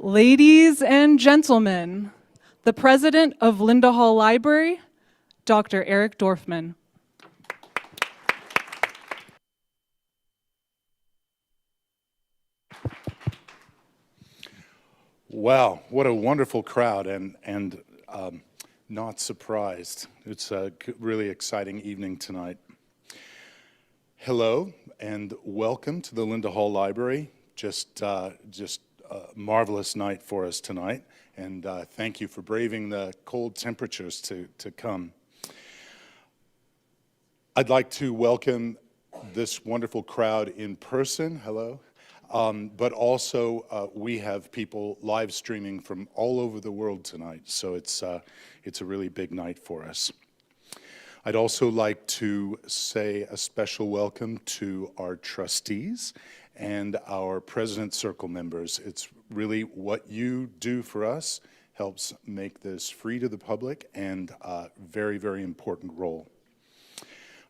Ladies and gentlemen, the president of Linda Hall Library, Dr. Eric Dorfman. Wow, what a wonderful crowd, and not surprised. It's a really exciting evening tonight. Hello, and welcome to the Linda Hall Library. Just a marvelous night for us tonight, and thank you for braving the cold temperatures to come. I'd like to welcome this wonderful crowd in person. Hello. But also, we have people live streaming from all over the world tonight, so it's a really big night for us. I'd also like to say a special welcome to our trustees and our President's Circle members. It's really what you do for us helps make this free to the public and a very, very important role.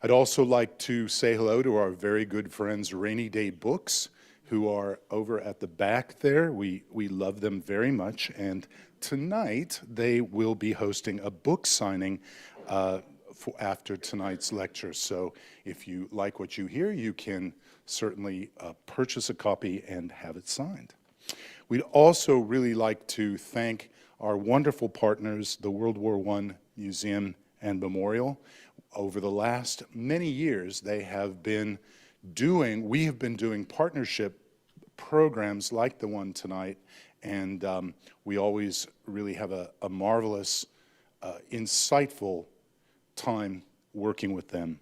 I'd also like to say hello to our very good friends, Rainy Day Books, who are over at the back there. We love them very much, and tonight they will be hosting a book signing after tonight's lecture. So if you like what you hear, you can certainly purchase a copy and have it signed. We'd also really like to thank our wonderful partners, the World War I Museum and Memorial. Over the last many years, we have been doing partnership programs like the one tonight, and we always really have a marvelous, insightful time working with them.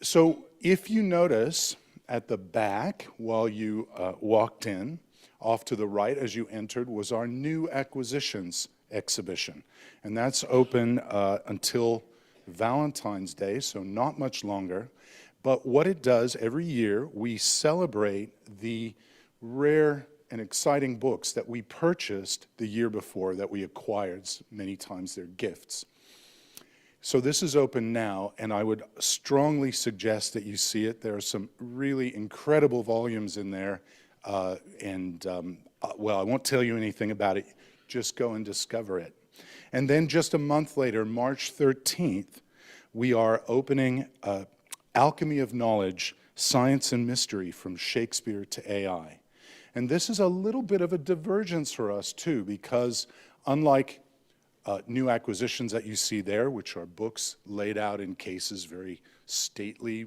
So if you notice at the back while you walked in, off to the right as you entered was our new acquisitions exhibition, and that's open until Valentine's Day, so not much longer. But what it does, every year, we celebrate the rare and exciting books that we purchased the year before, that we acquired. Many times they're gifts. So this is open now, and I would strongly suggest that you see it. There are some really incredible volumes in there, well, I won't tell you anything about it. Just go and discover it. And then just a month later, March 13th, we are opening Alchemy of Knowledge, Science and Mystery from Shakespeare to AI. And this is a little bit of a divergence for us too, because unlike new acquisitions that you see there, which are books laid out in cases very stately,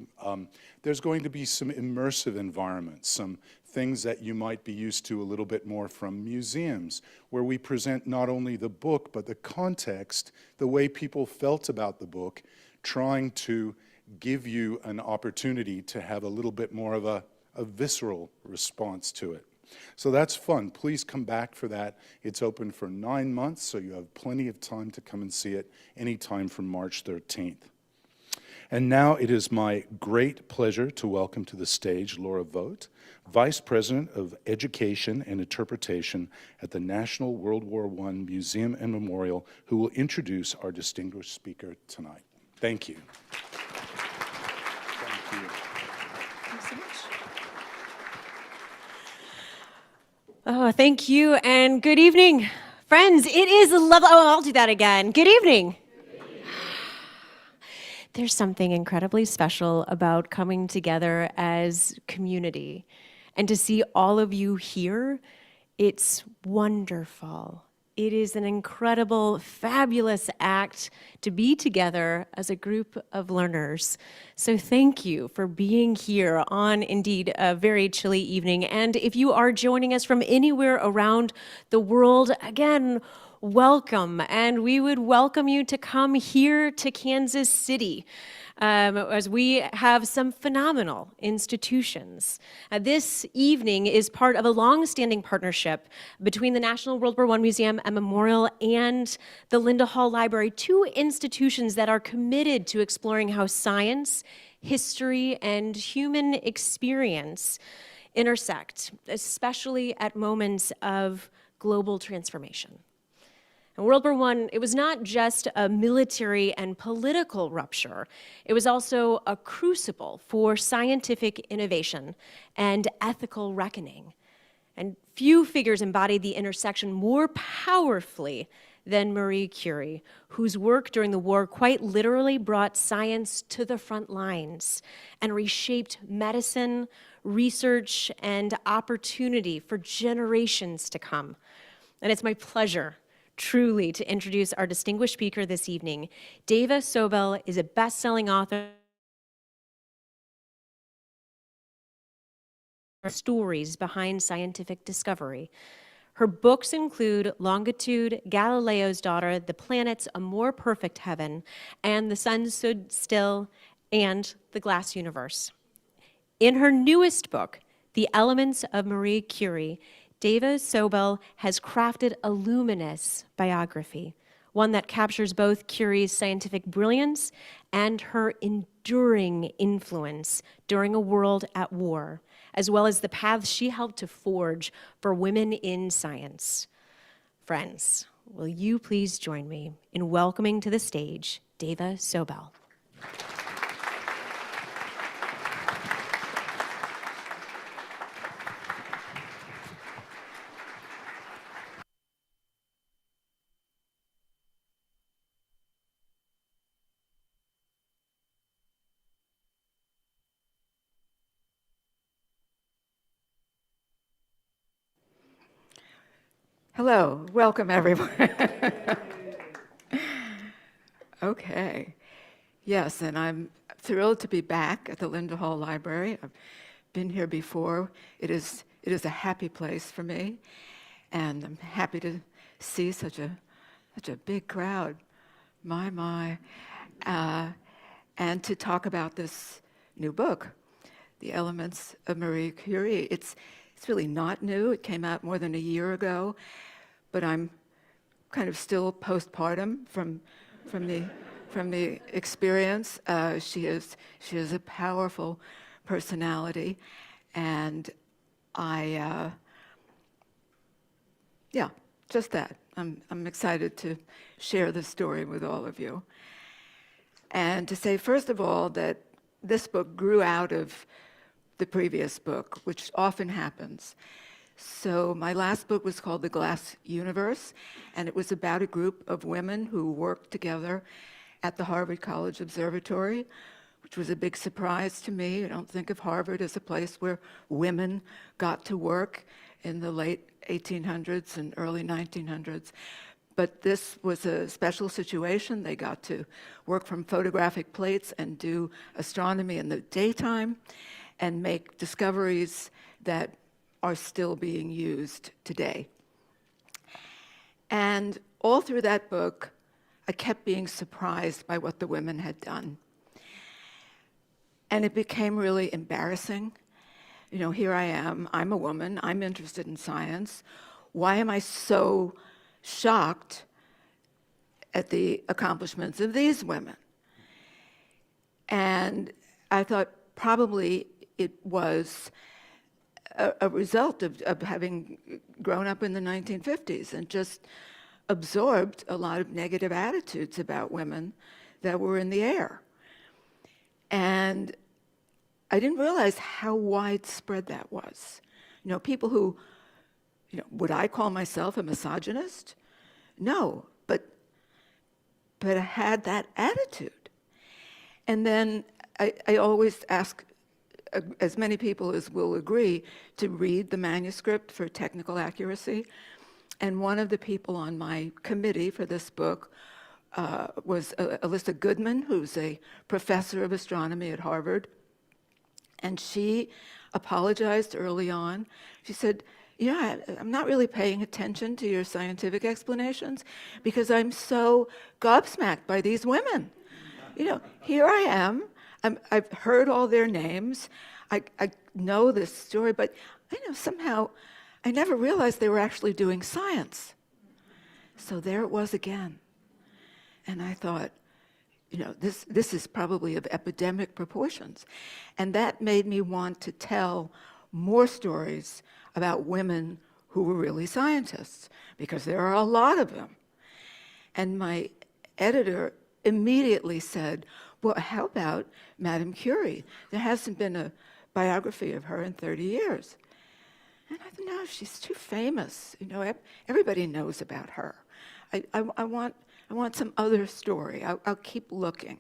there's going to be some immersive environments, some things that you might be used to a little bit more from museums, where we present not only the book, but the context, the way people felt about the book, trying to give you an opportunity to have a little bit more of a visceral response to it. So that's fun. Please come back for that. It's open for 9 months, so you have plenty of time to come and see it anytime from March 13th. And now it is my great pleasure to welcome to the stage Laura Vogt, Vice President of Education and Interpretation at the National World War I Museum and Memorial, who will introduce our distinguished speaker tonight. Thank you. Oh, thank you, and good evening, friends. It is lovely. Oh, I'll do that again. Good evening. There's something incredibly special about coming together as community, and to see all of you here, it's wonderful. It is an incredible, fabulous act to be together as a group of learners. So thank you for being here on, indeed, a very chilly evening. And if you are joining us from anywhere around the world, again, welcome. And we would welcome you to come here to Kansas City, as we have some phenomenal institutions. This evening is part of a long-standing partnership between the National World War I Museum and Memorial and the Linda Hall Library, two institutions that are committed to exploring how science, history, and human experience intersect, especially at moments of global transformation. In World War I, it was not just a military and political rupture. It was also a crucible for scientific innovation and ethical reckoning. And few figures embodied the intersection more powerfully than Marie Curie, whose work during the war quite literally brought science to the front lines and reshaped medicine, research, and opportunity for generations to come. And it's my pleasure, truly, to introduce our distinguished speaker this evening. Deva Sobel is a best-selling author of stories behind scientific discovery. Her books include Longitude, Galileo's Daughter, The Planets, A More Perfect Heaven, and The Sun Stood Still, and The Glass Universe. In her newest book, The Elements of Marie Curie, Deva Sobel has crafted a luminous biography, one that captures both Curie's scientific brilliance and her enduring influence during a world at war, as well as the paths she helped to forge for women in science. Friends, will you please join me in welcoming to the stage Deva Sobel. Hello, welcome everyone. Okay, yes, and I'm thrilled to be back at the Linda Hall Library. I've been here before. It is a happy place for me, and I'm happy to see such a big crowd. My, and to talk about this new book, The Elements of Marie Curie. It's really not new. It came out more than a year ago, but I'm kind of still postpartum from the experience. She is a powerful personality, and yeah, just that. I'm excited to share this story with all of you, and to say first of all that this book grew out of the previous book, which often happens. So my last book was called The Glass Universe, and it was about a group of women who worked together at the Harvard College Observatory, which was a big surprise to me. I don't think of Harvard as a place where women got to work in the late 1800s and early 1900s. But this was a special situation. They got to work from photographic plates and do astronomy in the daytime and make discoveries that are still being used today. And all through that book, I kept being surprised by what the women had done. And it became really embarrassing. You know, here I am, I'm a woman, I'm interested in science. Why am I so shocked at the accomplishments of these women? And I thought probably it was a result of having grown up in the 1950s and just absorbed a lot of negative attitudes about women that were in the air. And I didn't realize how widespread that was. You know, people who, you know, would I call myself a misogynist? No, but I had that attitude. And then I always ask as many people as will agree to read the manuscript for technical accuracy. And one of the people on my committee for this book was Alyssa Goodman, who's a professor of astronomy at Harvard. And she apologized early on. She said, you know, I'm not really paying attention to your scientific explanations because I'm so gobsmacked by these women. You know, here I am. I've heard all their names. I know this story, but I know somehow I never realized they were actually doing science. So there it was again. And I thought, you know, this is probably of epidemic proportions. And that made me want to tell more stories about women who were really scientists, because there are a lot of them. And my editor immediately said, well, how about Madame Curie? There hasn't been a biography of her in 30 years. And I thought, no, she's too famous. You know, everybody knows about her. I want some other story. I'll keep looking.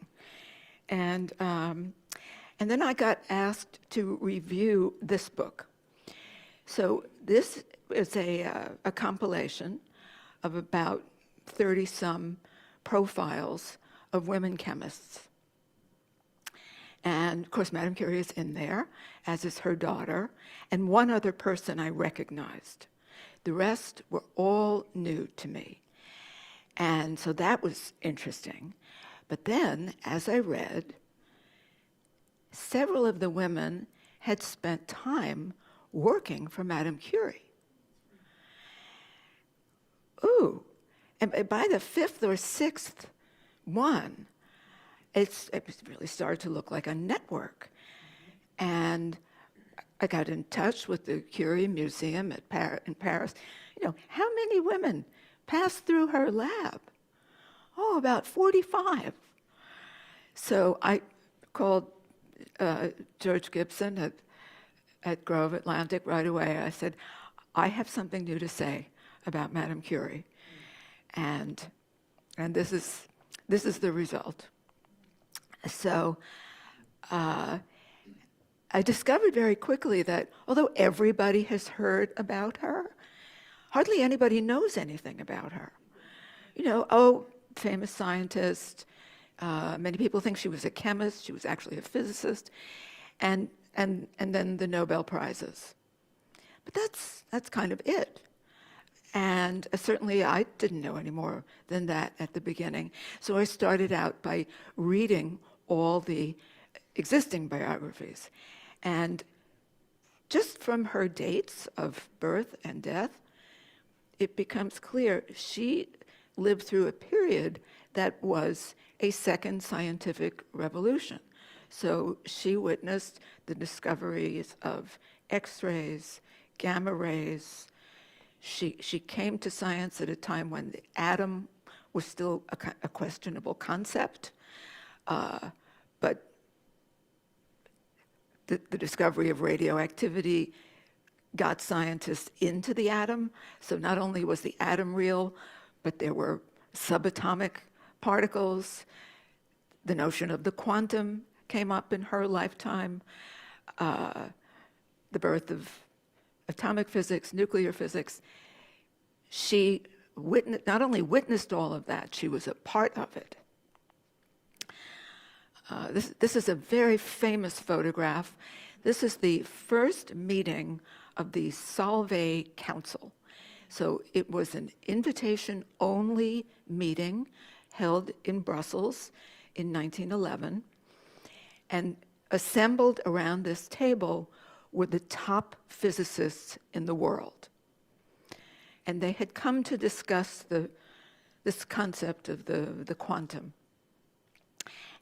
And then I got asked to review this book. So this is a compilation of about 30-some profiles of women chemists. And of course, Madame Curie is in there, as is her daughter, and one other person I recognized. The rest were all new to me. And so that was interesting. But then, as I read, several of the women had spent time working for Madame Curie. Ooh, and by the fifth or sixth one, it really started to look like a network. And I got in touch with the Curie Museum in Paris. You know, how many women passed through her lab? Oh, about 45. So I called George Gibson at Grove Atlantic right away. I said, I have something new to say about Madame Curie. And this is the result. So I discovered very quickly that although everybody has heard about her, hardly anybody knows anything about her. You know, oh, famous scientist. Many people think she was a chemist. She was actually a physicist, and then the Nobel Prizes. But that's kind of it. And certainly I didn't know any more than that at the beginning. So I started out by reading all the existing biographies. And just from her dates of birth and death, it becomes clear she lived through a period that was a second scientific revolution. So she witnessed the discoveries of X-rays, gamma rays. She came to science at a time when the atom was still a questionable concept, but the discovery of radioactivity got scientists into the atom. So not only was the atom real, but there were subatomic particles. The notion of the quantum came up in her lifetime. The birth of atomic physics, nuclear physics. She not only witnessed all of that, she was a part of it. This is a very famous photograph. This is the first meeting of the Solvay Council. So it was an invitation-only meeting held in Brussels in 1911. And assembled around this table were the top physicists in the world. And they had come to discuss this concept of the quantum.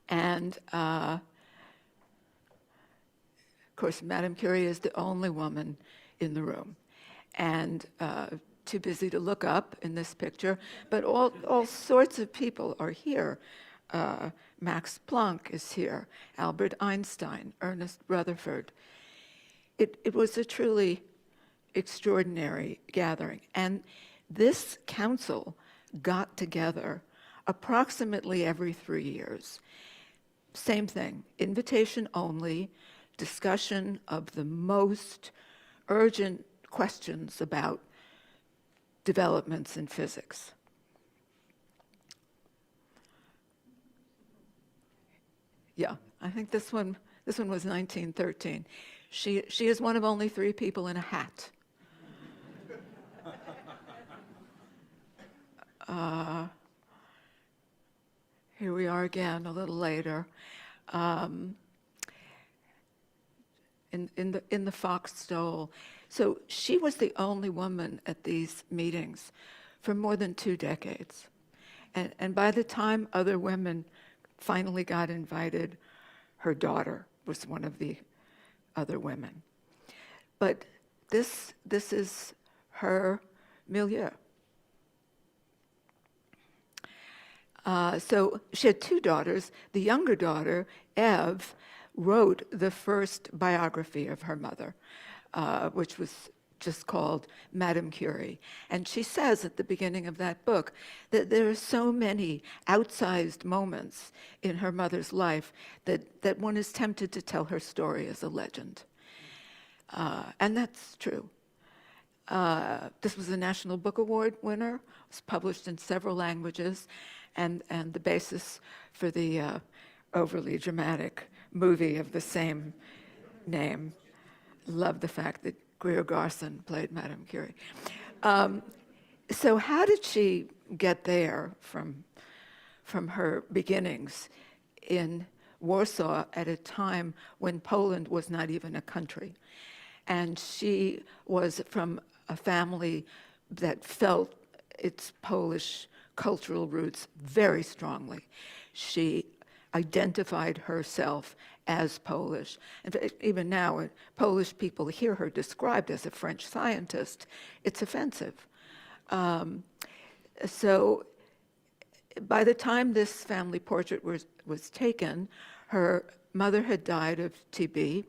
And of course, Madame Curie is the only woman in the room. And too busy to look up in this picture, but all sorts of people are here. Max Planck is here, Albert Einstein, Ernest Rutherford. It was a truly extraordinary gathering. And this council got together approximately every 3 years. Same thing, invitation only, discussion of the most urgent questions about developments in physics. Yeah, I think this one was 1913. She is one of only 3 people in a hat. Here we are again a little later. In the fox stole. So she was the only woman at these meetings for more than 2 decades. And by the time other women finally got invited, her daughter was one of the other women. But this is her milieu. So she had 2 daughters. The younger daughter, Eve, wrote the first biography of her mother, which was just called Madame Curie. And she says at the beginning of that book that there are so many outsized moments in her mother's life that one is tempted to tell her story as a legend. And that's true. This was a National Book Award winner. It was published in several languages, and the basis for the overly dramatic movie of the same name. Love the fact that Greer Garson played Madame Curie. So how did she get there from her beginnings in Warsaw at a time when Poland was not even a country? And she was from a family that felt its Polish cultural roots very strongly. She identified herself as Polish. In fact, even now, when Polish people hear her described as a French scientist, it's offensive. So by the time this family portrait was taken, her mother had died of TB.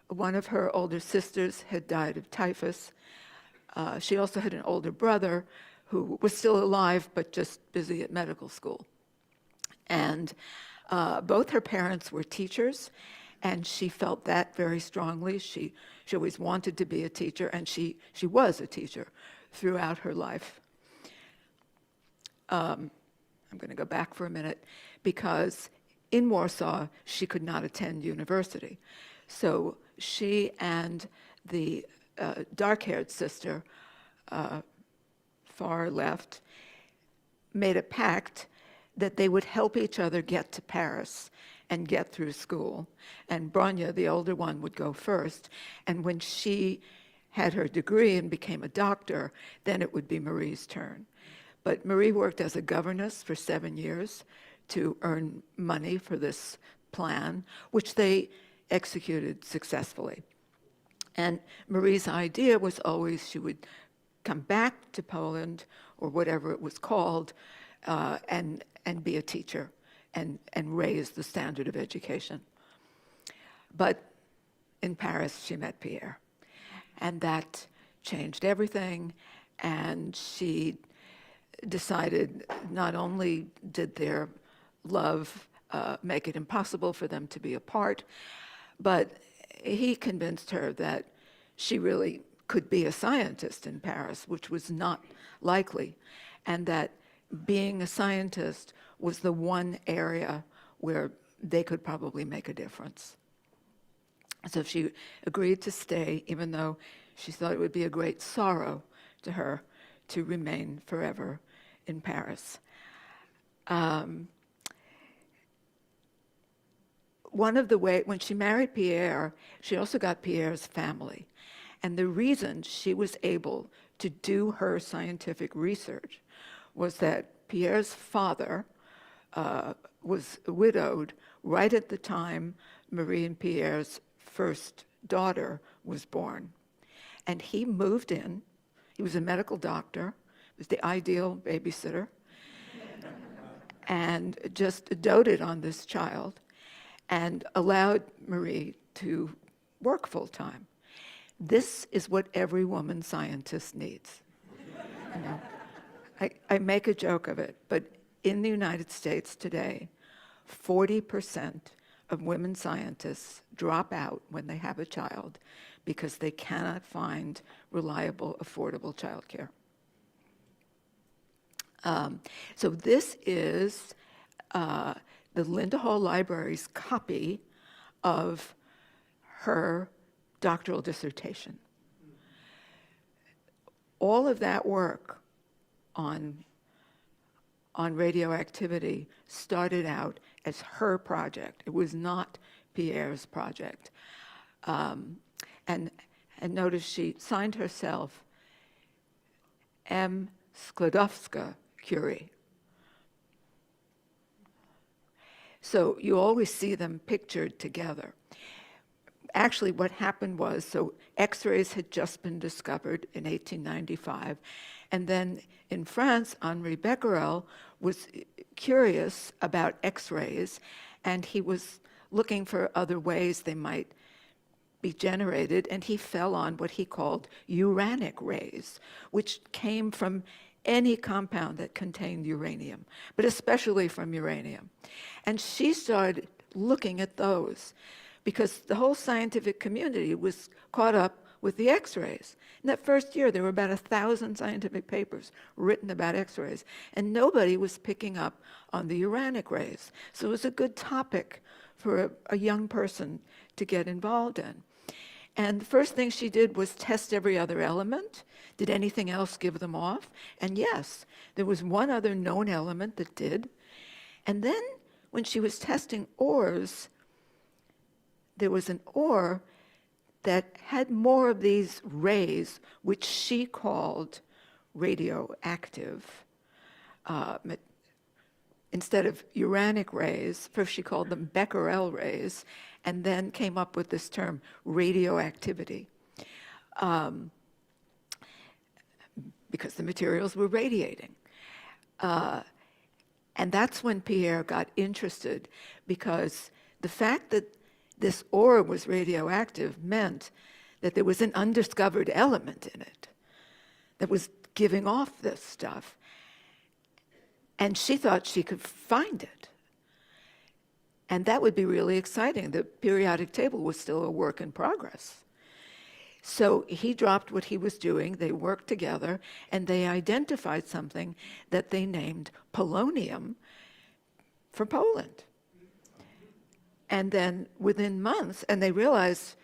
One of her older sisters had died of typhus. She also had an older brother who was still alive but just busy at medical school. And both her parents were teachers, and she felt that very strongly. She always wanted to be a teacher, and she was a teacher throughout her life. I'm going to go back for a minute, because in Warsaw, she could not attend university. So she and the dark-haired sister, far left, made a pact that they would help each other get to Paris and get through school. And Bronya, the older one, would go first. And when she had her degree and became a doctor, then it would be Marie's turn. But Marie worked as a governess for 7 years to earn money for this plan, which they executed successfully. And Marie's idea was always she would come back to Poland, or whatever it was called, and be a teacher and raise the standard of education. But in Paris, she met Pierre, and that changed everything. And she decided not only did their love make it impossible for them to be apart, but he convinced her that she really could be a scientist in Paris, which was not likely, and that being a scientist was the one area where they could probably make a difference. So she agreed to stay, even though she thought it would be a great sorrow to her to remain forever in Paris. One of the ways, when she married Pierre, she also got Pierre's family. And the reason she was able to do her scientific research was that Pierre's father was widowed right at the time Marie and Pierre's first daughter was born. And he moved in. He was a medical doctor, was the ideal babysitter, and just doted on this child and allowed Marie to work full-time. This is what every woman scientist needs. You know, I make a joke of it, but in the United States today, 40% of women scientists drop out when they have a child because they cannot find reliable, affordable childcare. So this is the Linda Hall Library's copy of her doctoral dissertation. All of that work on radioactivity started out as her project. It was not Pierre's project. And notice she signed herself M. Skłodowska Curie. So you always see them pictured together. Actually, what happened was, so X-rays had just been discovered in 1895, and then in France, Henri Becquerel was curious about X-rays, and he was looking for other ways they might be generated, and he fell on what he called uranic rays, which came from any compound that contained uranium, but especially from uranium. And she started looking at those because the whole scientific community was caught up with the X-rays. In that first year, there were about 1,000 scientific papers written about X-rays, and nobody was picking up on the uranic rays. So it was a good topic for a young person to get involved in. And the first thing she did was test every other element. Did anything else give them off? And yes, there was one other known element that did. And then when she was testing ores, there was an ore that had more of these rays, which she called radioactive. Instead of uranic rays, first she called them Becquerel rays, and then came up with this term, radioactivity, because the materials were radiating. And that's when Pierre got interested, because the fact that this ore was radioactive meant that there was an undiscovered element in it that was giving off this stuff. And she thought she could find it. And that would be really exciting. The periodic table was still a work in progress. So he dropped what he was doing, they worked together, and they identified something that they named polonium for Poland. And then within months, and they realized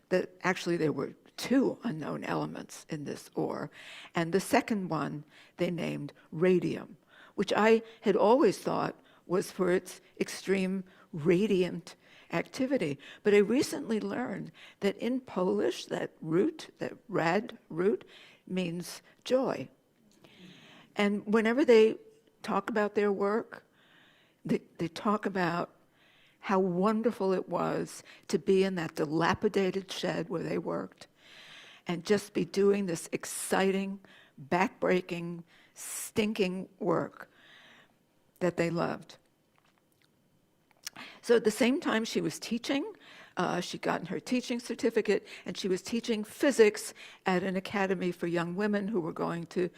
that actually there were 2 unknown elements in this ore, and the second one they named radium, which I had always thought was for its extreme radiant activity. But I recently learned that in Polish, that root, that rad root, means joy. And whenever they talk about their work, they talk about how wonderful it was to be in that dilapidated shed where they worked and just be doing this exciting, backbreaking, stinking work that they loved. So at the same time she was teaching, she'd gotten her teaching certificate, and she was teaching physics at an academy for young women who were going to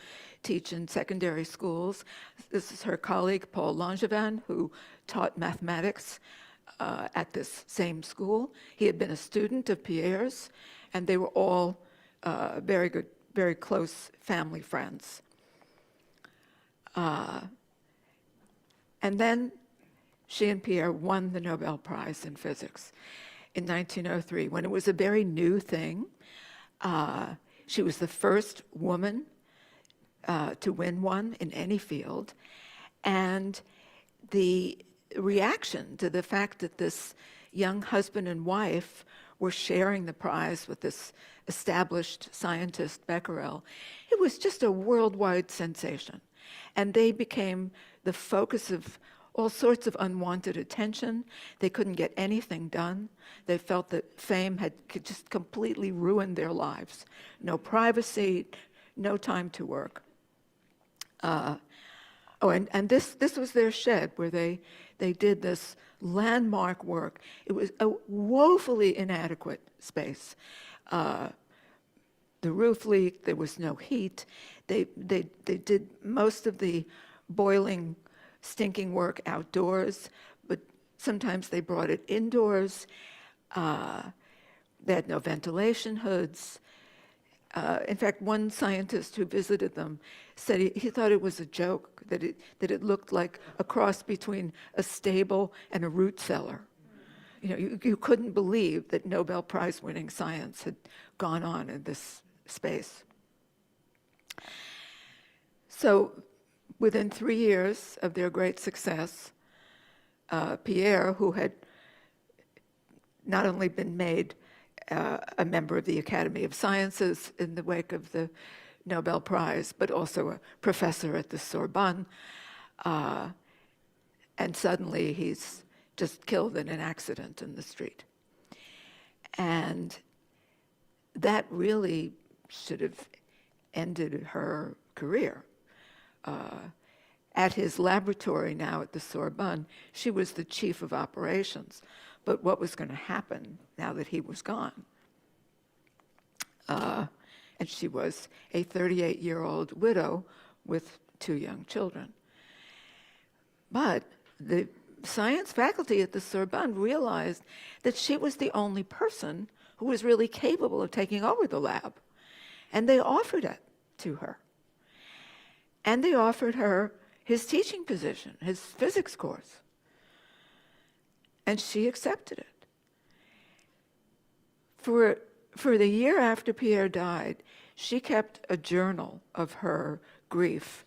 teach in secondary schools. This is her colleague, Paul Langevin, who taught mathematics at this same school. He had been a student of Pierre's, and they were all very good, very close family friends. And then she and Pierre won the Nobel Prize in Physics in 1903, when it was a very new thing. She was the first woman to win one in any field. And the reaction to the fact that this young husband and wife were sharing the prize with this established scientist, Becquerel, it was just a worldwide sensation. And they became the focus of all sorts of unwanted attention. They couldn't get anything done. They felt that fame had just completely ruined their lives. No privacy, no time to work. And this was their shed where they did this landmark work. It was a woefully inadequate space. The roof leaked, there was no heat. They did most of the boiling, stinking work outdoors, but sometimes they brought it indoors. They had no ventilation hoods. In fact, one scientist who visited them said he thought it was a joke, that it looked like a cross between a stable and a root cellar. You know, you couldn't believe that Nobel Prize-winning science had gone on in this space. So within 3 years of their great success, Pierre, who had not only been made a member of the Academy of Sciences in the wake of the Nobel Prize, but also a professor at the Sorbonne, and suddenly he's just killed in an accident in the street. And that really should have ended her career. At his laboratory now at the Sorbonne, she was the chief of operations. But what was going to happen now that he was gone? and she was a 38-year-old widow with 2 young children. But the science faculty at the Sorbonne realized that she was the only person who was really capable of taking over the lab. And they offered it to her. And they offered her his teaching position, his physics course. And she accepted it. For the year after Pierre died, she kept a journal of her grief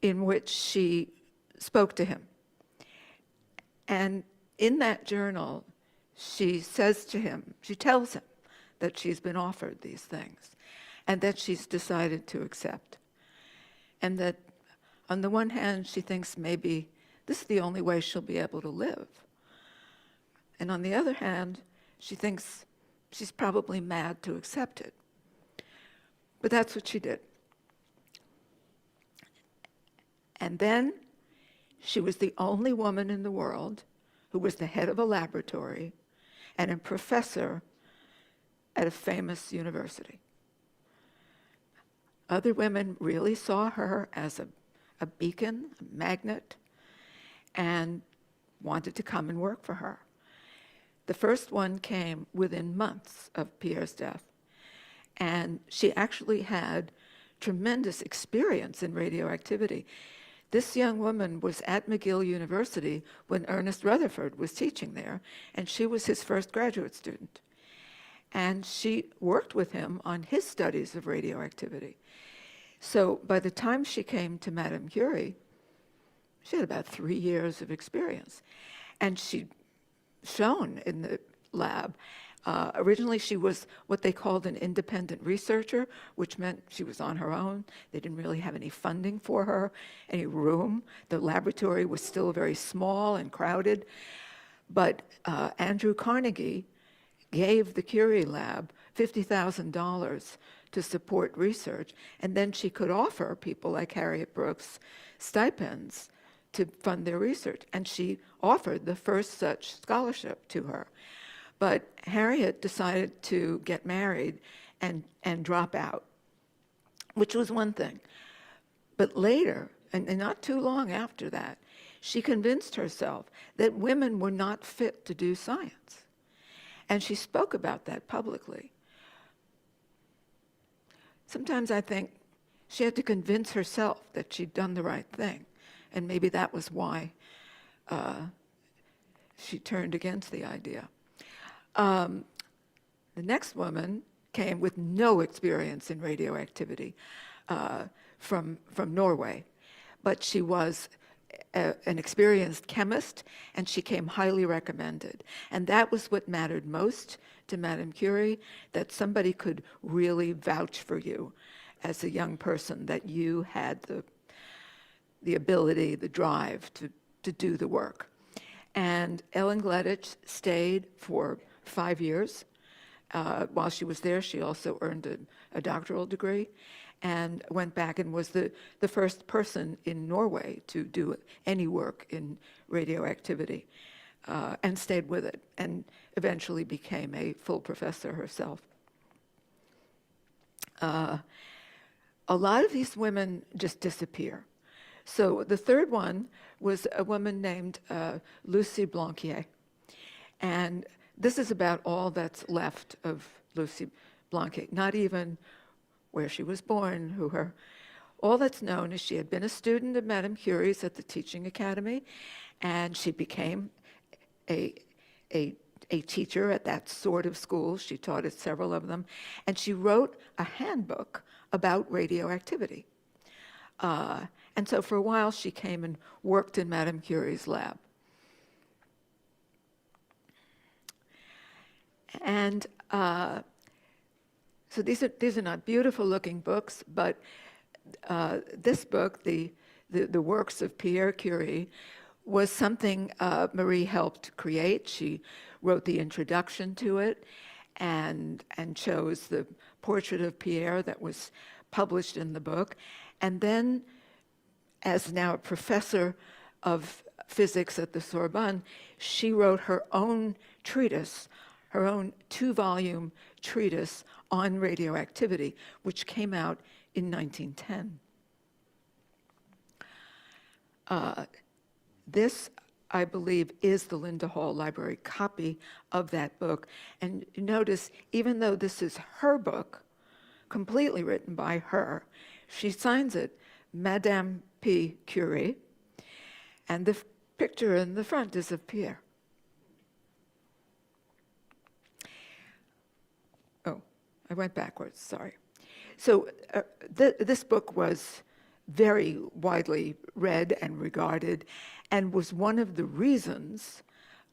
in which she spoke to him. And in that journal, she says to him, she tells him that she's been offered these things and that she's decided to accept. And that on the one hand, she thinks maybe this is the only way she'll be able to live. And on the other hand, she thinks she's probably mad to accept it. But that's what she did. And then she was the only woman in the world who was the head of a laboratory and a professor at a famous university. Other women really saw her as a beacon, a magnet, and wanted to come and work for her. The first one came within months of Pierre's death, and she actually had tremendous experience in radioactivity. This young woman was at McGill University when Ernest Rutherford was teaching there, and she was his first graduate student. And she worked with him on his studies of radioactivity. So by the time she came to Madame Curie, she had about 3 years of experience. And she shone in the lab. Originally, she was what they called an independent researcher, which meant she was on her own. They didn't really have any funding for her, any room. The laboratory was still very small and crowded. But Andrew Carnegie gave the Curie lab $50,000 to support research, and then she could offer people like Harriet Brooks stipends to fund their research. And she offered the first such scholarship to her. But Harriet decided to get married and drop out, which was one thing. But later, and not too long after that, she convinced herself that women were not fit to do science. And she spoke about that publicly. Sometimes I think she had to convince herself that she'd done the right thing. And maybe that was why she turned against the idea. The next woman came with no experience in radioactivity from Norway, but she was an experienced chemist, and she came highly recommended. And that was what mattered most to Madame Curie, that somebody could really vouch for you as a young person, that you had the ability, the drive to do the work. And Ellen Gleditsch stayed for 5 years. While she was there, she also earned a doctoral degree and went back and was the first person in Norway to do any work in radioactivity, and stayed with it, and eventually became a full professor herself. A lot of these women just disappear. So the third one was a woman named Lucie Blanquier. And this is about all that's left of Lucie Blanquier, not even where she was born, all that's known is she had been a student of Madame Curie's at the Teaching Academy, and she became a teacher at that sort of school. She taught at several of them, and she wrote a handbook about radioactivity. And so for a while, she came and worked in Madame Curie's lab. And so these are not beautiful-looking books, but this book, the works of Pierre Curie, was something Marie helped create. She wrote the introduction to it and chose the portrait of Pierre that was published in the book. And then, as now a professor of physics at the Sorbonne, she wrote her own treatise, her own 2-volume treatise on radioactivity, which came out in 1910. This, I believe, is the Linda Hall Library copy of that book. And you notice, even though this is her book, completely written by her, she signs it Madame P. Curie, and the picture in the front is of Pierre. Oh, I went backwards, sorry. So this book was very widely read and regarded, and was one of the reasons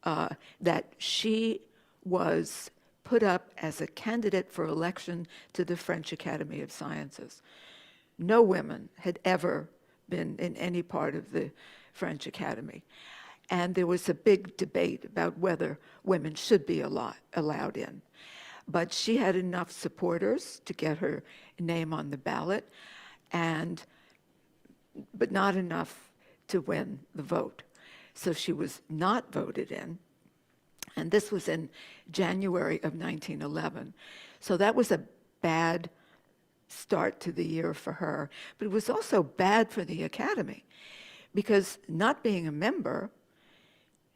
that she was put up as a candidate for election to the French Academy of Sciences. No women had ever been in any part of the French Academy. And there was a big debate about whether women should be allowed in. But she had enough supporters to get her name on the ballot, but not enough to win the vote. So she was not voted in. And this was in January of 1911. So that was a bad start to the year for her. But it was also bad for the Academy, because not being a member,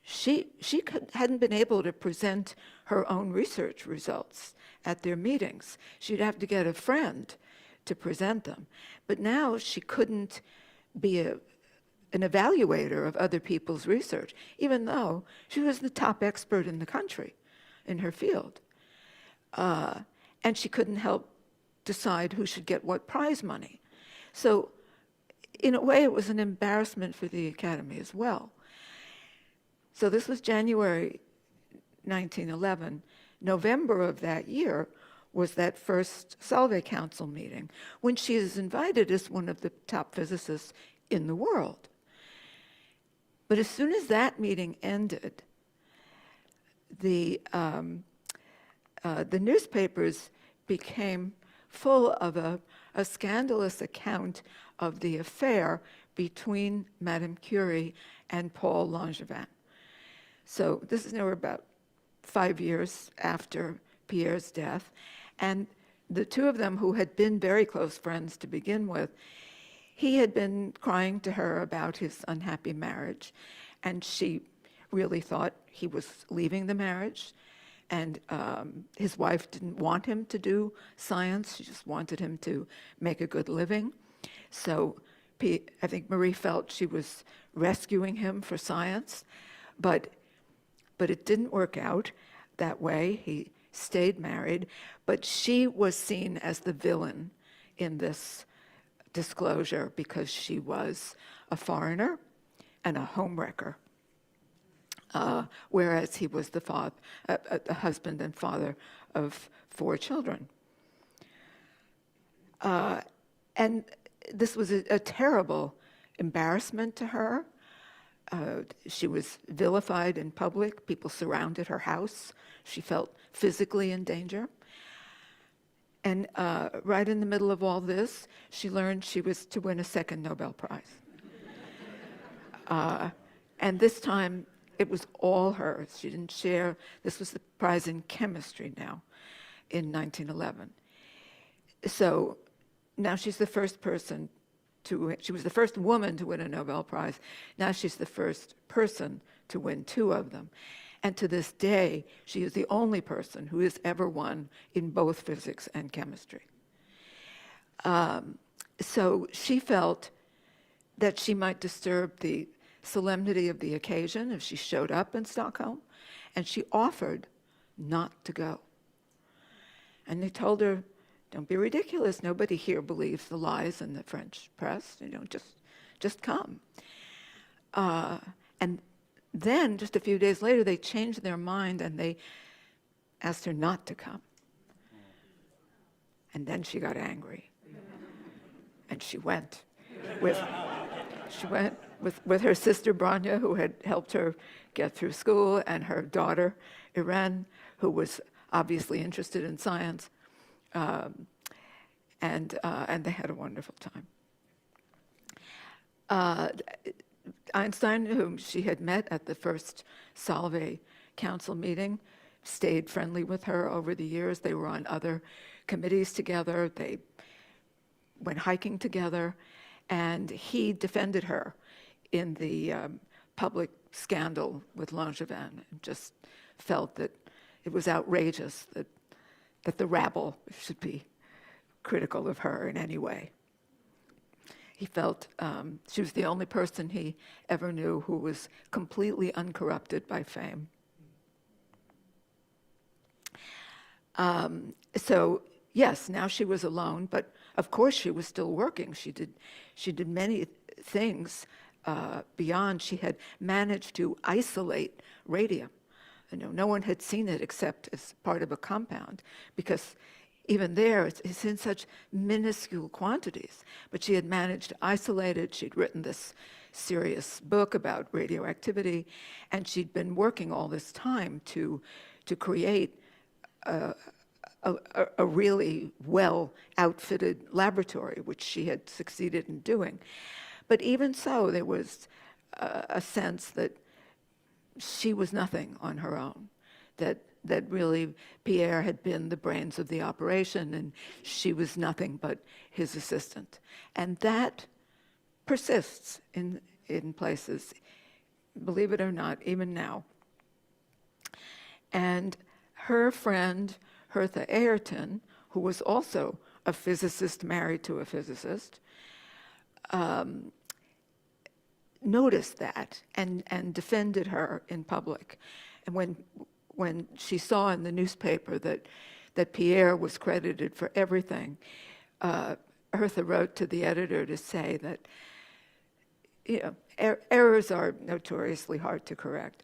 she hadn't been able to present her own research results at their meetings. She'd have to get a friend to present them. But now she couldn't be an evaluator of other people's research, even though she was the top expert in the country in her field. And she couldn't help decide who should get what prize money. So in a way, it was an embarrassment for the Academy as well. So this was January 1911. November of that year was that first Solvay Council meeting, when she is invited as one of the top physicists in the world. But as soon as that meeting ended, the newspapers became full of a scandalous account of the affair between Madame Curie and Paul Langevin. So this is now about 5 years after Pierre's death, and the two of them, who had been very close friends to begin with, he had been crying to her about his unhappy marriage, and she really thought he was leaving the marriage, and his wife didn't want him to do science. She just wanted him to make a good living. So I think Marie felt she was rescuing him for science, but it didn't work out that way. He stayed married, but she was seen as the villain in this disclosure because she was a foreigner and a homewrecker, whereas he was the husband and father of 4 children. And this was a terrible embarrassment to her. She was vilified in public. People surrounded her house. She felt physically in danger. And right in the middle of all this, she learned she was to win a second Nobel Prize. And this time, it was all hers. She didn't share. This was the prize in chemistry now in 1911. So now she's the first person she was the first woman to win a Nobel Prize. Now she's the first person to win 2 of them. And to this day, she is the only person who has ever won in both physics and chemistry. So she felt that she might disturb the solemnity of the occasion if she showed up in Stockholm, and she offered not to go. And they told her, "Don't be ridiculous. Nobody here believes the lies in the French press. Just come." And then, just a few days later, they changed their mind and they asked her not to come. And then she got angry, and she went with her sister Branya, who had helped her get through school, and her daughter Irene, who was obviously interested in science. And they had a wonderful time. Einstein, whom she had met at the first Solvay Council meeting, stayed friendly with her over the years. They were on other committees together. They went hiking together, and he defended her in the public scandal with Langevin, and just felt that it was outrageous that the rabble should be critical of her in any way. He felt she was the only person he ever knew who was completely uncorrupted by fame. So yes, now she was alone, but of course she was still working. She did many things beyond. She had managed to isolate radium. No one had seen it except as part of a compound, because even there, it's in such minuscule quantities. But she had managed to isolate it. She'd written this serious book about radioactivity, and she'd been working all this time to create a really well-outfitted laboratory, which she had succeeded in doing. But even so, there was a sense that she was nothing on her own, that really Pierre had been the brains of the operation and she was nothing but his assistant. And that persists in places, believe it or not, even now. And her friend, Hertha Ayrton, who was also a physicist married to a physicist, noticed that and defended her in public. And when she saw in the newspaper that Pierre was credited for everything, Hertha wrote to the editor to say that errors are notoriously hard to correct,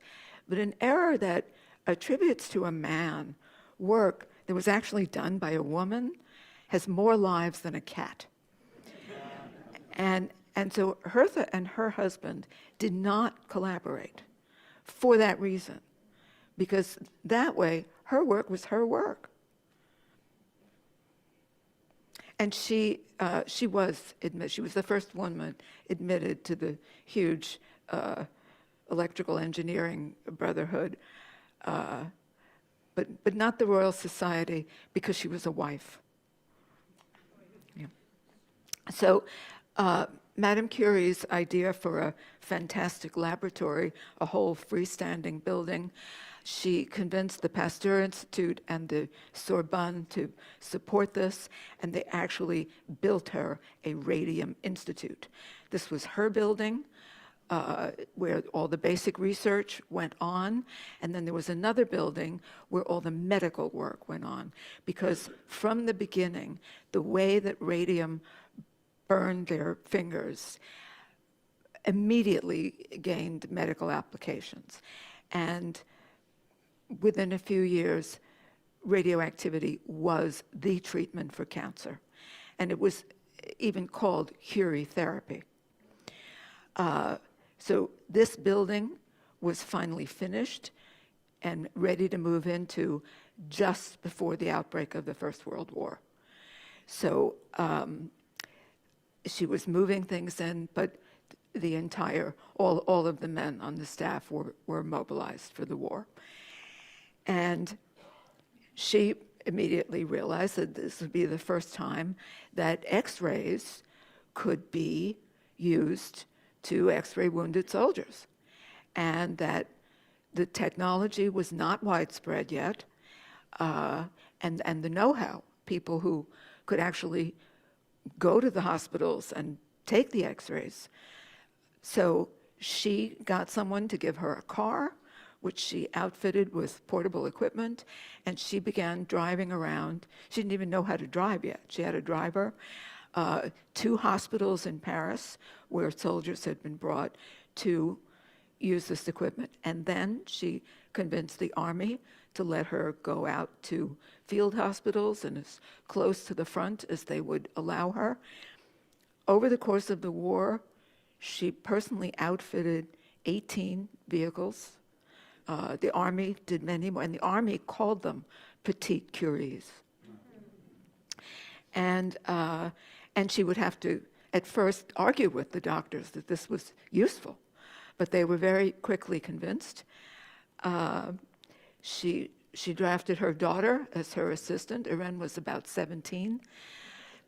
but an error that attributes to a man work that was actually done by a woman has more lives than a cat. And so Hertha and her husband did not collaborate for that reason, because that way her work was her work. And she was the first woman admitted to the huge electrical engineering brotherhood, but not the Royal Society, because she was a wife. Yeah. So Madame Curie's idea for a fantastic laboratory, a whole freestanding building, she convinced the Pasteur Institute and the Sorbonne to support this, and they actually built her a radium institute. This was her building, where all the basic research went on, and then there was another building where all the medical work went on, because from the beginning, the way that radium burned their fingers immediately gained medical applications. And within a few years, radioactivity was the treatment for cancer. And it was even called Curie therapy. So this building was finally finished and ready to move into just before the outbreak of the First World War. So she was moving things in, but the entire, all of the men on the staff were mobilized for the war. And she immediately realized that this would be the first time that X-rays could be used to X-ray wounded soldiers, and that the technology was not widespread yet, and the know-how, people who could actually go to the hospitals and take the X-rays. So she got someone to give her a car, which she outfitted with portable equipment, and she began driving around. She didn't even know how to drive yet. She had a driver, 2 hospitals in Paris where soldiers had been brought to use this equipment. And then she convinced the army to let her go out to field hospitals and as close to the front as they would allow her. Over the course of the war, she personally outfitted 18 vehicles. The army did many more, and the army called them petite Curies. And she would have to, at first, argue with the doctors that this was useful, but they were very quickly convinced. She She drafted her daughter as her assistant. Irene was about 17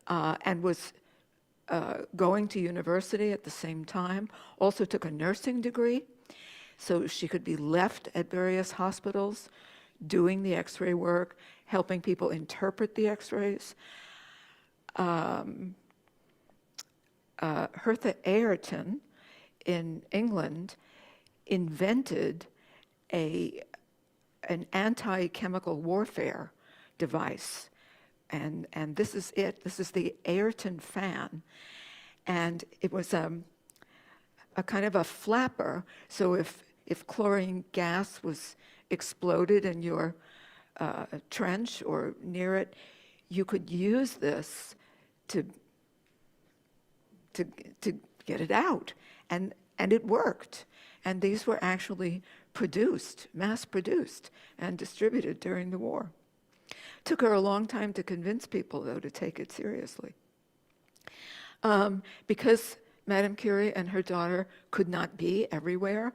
and was going to university at the same time, also took a nursing degree, so she could be left at various hospitals doing the x-ray work, helping people interpret the x-rays. Hertha Ayrton in England invented an anti-chemical warfare device. And this is it. This is the Ayrton fan. And it was a kind of a flapper. So if chlorine gas was exploded in your trench or near it, you could use this to get it out. And it worked. And these were actually produced, mass-produced, and distributed during the war. Took her a long time to convince people, though, to take it seriously. Because Madame Curie and her daughter could not be everywhere,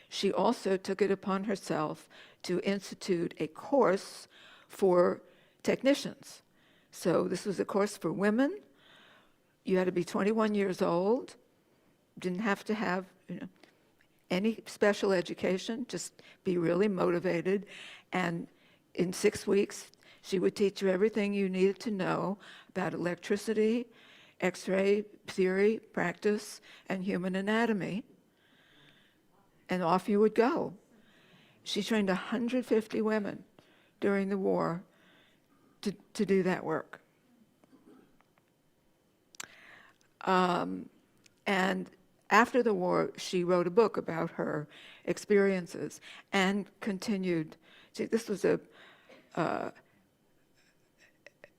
she also took it upon herself to institute a course for technicians. So this was a course for women. You had to be 21 years old, didn't have to have any special education, just be really motivated. And in 6 weeks, she would teach you everything you needed to know about electricity, X-ray theory, practice, and human anatomy. And off you would go. She trained 150 women during the war to do that work. And after the war, she wrote a book about her experiences and continued. See, this was an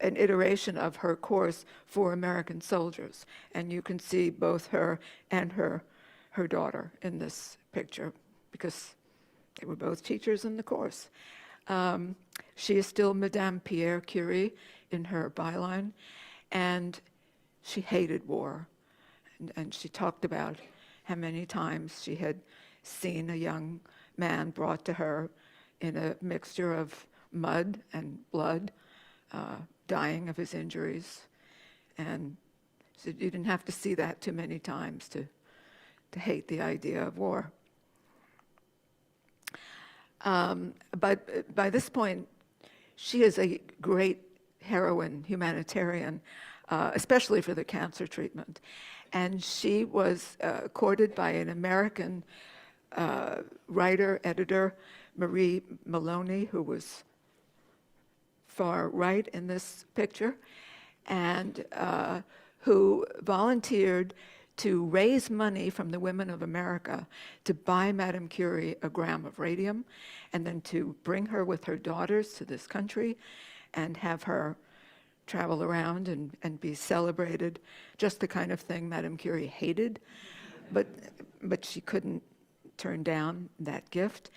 iteration of her course for American soldiers. And you can see both her and her daughter in this picture because they were both teachers in the course. She is still Madame Pierre Curie in her byline, and she hated war. And she talked about how many times she had seen a young man brought to her in a mixture of mud and blood, dying of his injuries. And so you didn't have to see that too many times to hate the idea of war. But by this point, she is a great heroine, humanitarian, especially for the cancer treatment. And she was courted by an American writer, editor, Marie Maloney, who was far right in this picture, and who volunteered to raise money from the women of America to buy Madame Curie a gram of radium, and then to bring her with her daughters to this country and have her travel around and be celebrated, just the kind of thing Madame Curie hated, but she couldn't turn down that gift.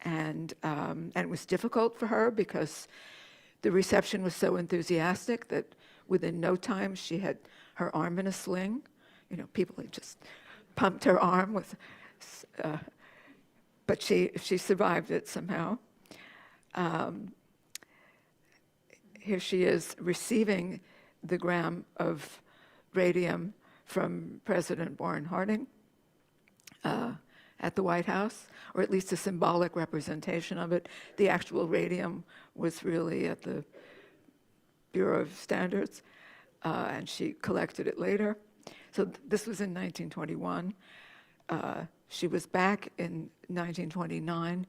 And it was difficult for her because the reception was so enthusiastic that within no time she had her arm in a sling. People had just pumped her arm with, but she survived it somehow. Here she is receiving the gram of radium from President Warren Harding at the White House, or at least a symbolic representation of it. The actual radium was really at the Bureau of Standards, and she collected it later. So this was in 1921. She was back in 1929,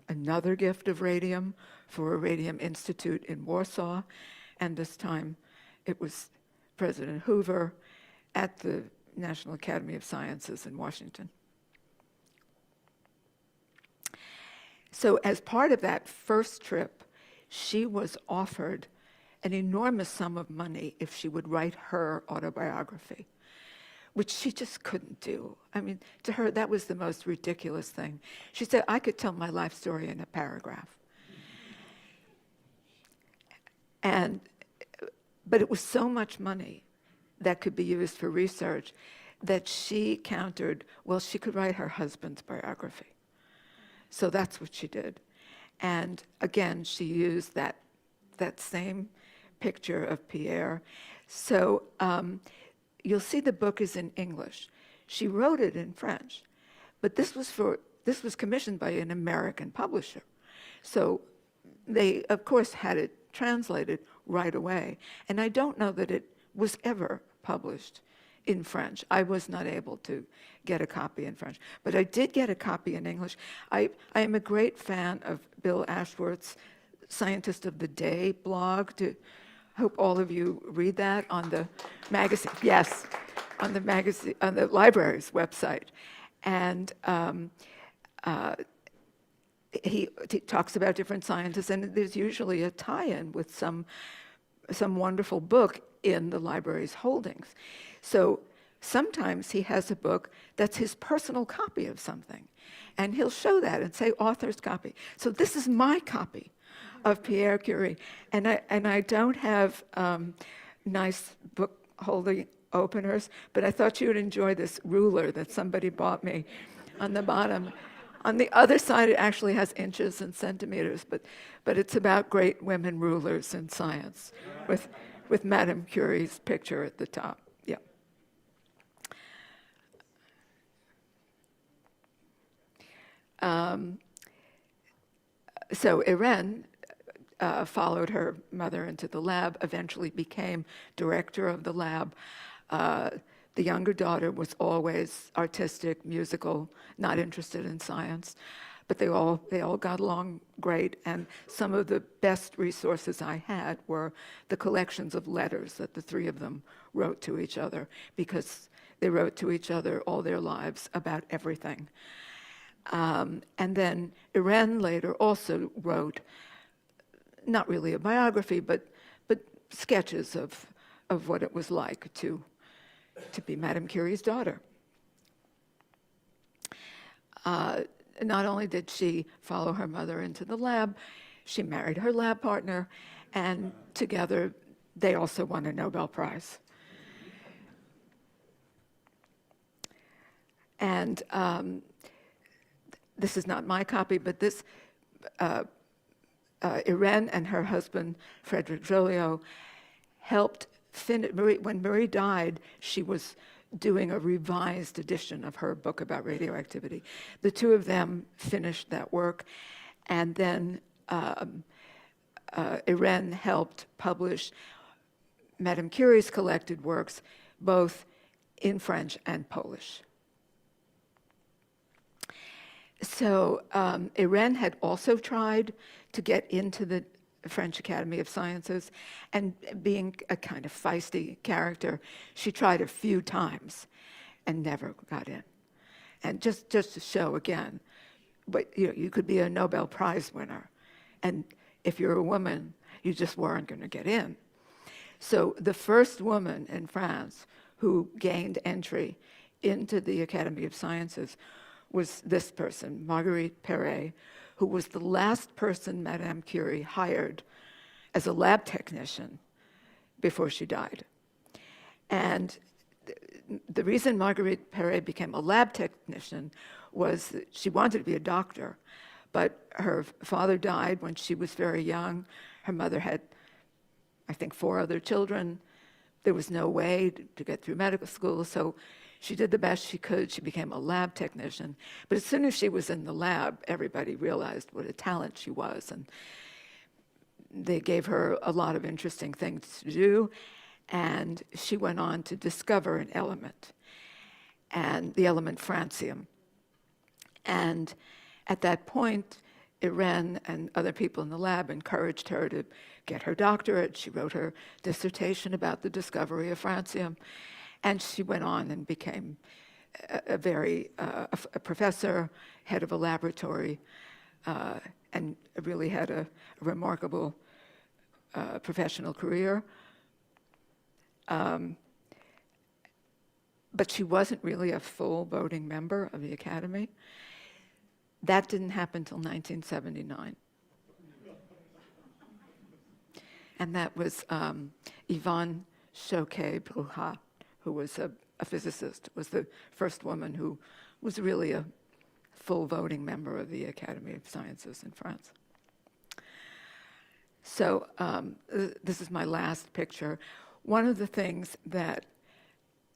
another gift of radium for a Radium Institute in Warsaw, and this time it was President Hoover at the National Academy of Sciences in Washington. So as part of that first trip, she was offered an enormous sum of money if she would write her autobiography, which she just couldn't do. I mean, to her, that was the most ridiculous thing. She said, I could tell my life story in a paragraph. But it was so much money that could be used for research that she countered, well, she could write her husband's biography. So that's what she did. And again, she used that same picture of Pierre. So you'll see the book is in English. She wrote it in French, but this was commissioned by an American publisher. So they, of course, had it translated right away. And I don't know that it was ever published in French. I was not able to get a copy in French, but I did get a copy in English. I am a great fan of Bill Ashworth's Scientist of the Day blog. Hope all of you read that on the magazine. Yes, on the magazine, on the library's website. And he talks about different scientists, and there's usually a tie-in with some wonderful book in the library's holdings. So sometimes he has a book that's his personal copy of something, and he'll show that and say author's copy. So this is my copy of Pierre Curie, and I don't have nice book holding openers, but I thought you would enjoy this ruler that somebody bought me on the bottom. On the other side, it actually has inches and centimeters, but it's about great women rulers in science, with Madame Curie's picture at the top. Yeah. So Irene followed her mother into the lab, eventually became director of the lab. The younger daughter was always artistic, musical, not interested in science, but they all got along great. And some of the best resources I had were the collections of letters that the three of them wrote to each other, because they wrote to each other all their lives about everything. And then Irene later also wrote, not really a biography, but sketches of what it was like to be Madame Curie's daughter. Not only did she follow her mother into the lab, she married her lab partner, and together they also won a Nobel Prize. And this is not my copy, but this, Irene and her husband, Frederick Joliot, helped when Marie died, she was doing a revised edition of her book about radioactivity. The two of them finished that work, and then Irene helped publish Madame Curie's collected works, both in French and Polish. So Irene had also tried to get into the French Academy of Sciences, and being a kind of feisty character, she tried a few times and never got in. And just to show again, but you could be a Nobel Prize winner, and if you're a woman, you just weren't going to get in. So the first woman in France who gained entry into the Academy of Sciences was this person, Marguerite Perret, who was the last person Madame Curie hired as a lab technician before she died. And the reason Marguerite Perret became a lab technician was that she wanted to be a doctor, but her father died when she was very young. Her mother had, I think, 4 other children. There was no way to get through medical school, so she did the best she could. She became a lab technician. But as soon as she was in the lab, everybody realized what a talent she was. And they gave her a lot of interesting things to do. And she went on to discover an element, and the element francium. And at that point, Irene and other people in the lab encouraged her to get her doctorate. She wrote her dissertation about the discovery of francium. And she went on and became a professor, head of a laboratory, and really had a remarkable professional career. But she wasn't really a full voting member of the Academy. That didn't happen until 1979. And that was Yvonne Choquet-Bruhat, who was a physicist, was the first woman who was really a full voting member of the Academy of Sciences in France. So this is my last picture. One of the things that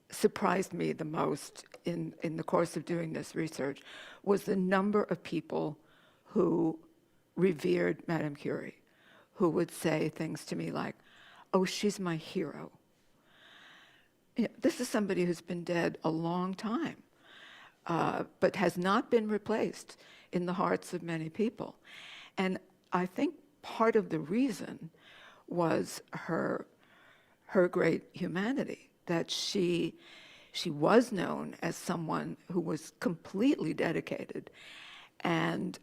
surprised me the most in the course of doing this research was the number of people who revered Madame Curie, who would say things to me like, "Oh, she's my hero." You know, this is somebody who's been dead a long time, but has not been replaced in the hearts of many people. And I think part of the reason was her great humanity, that she was known as someone who was completely dedicated and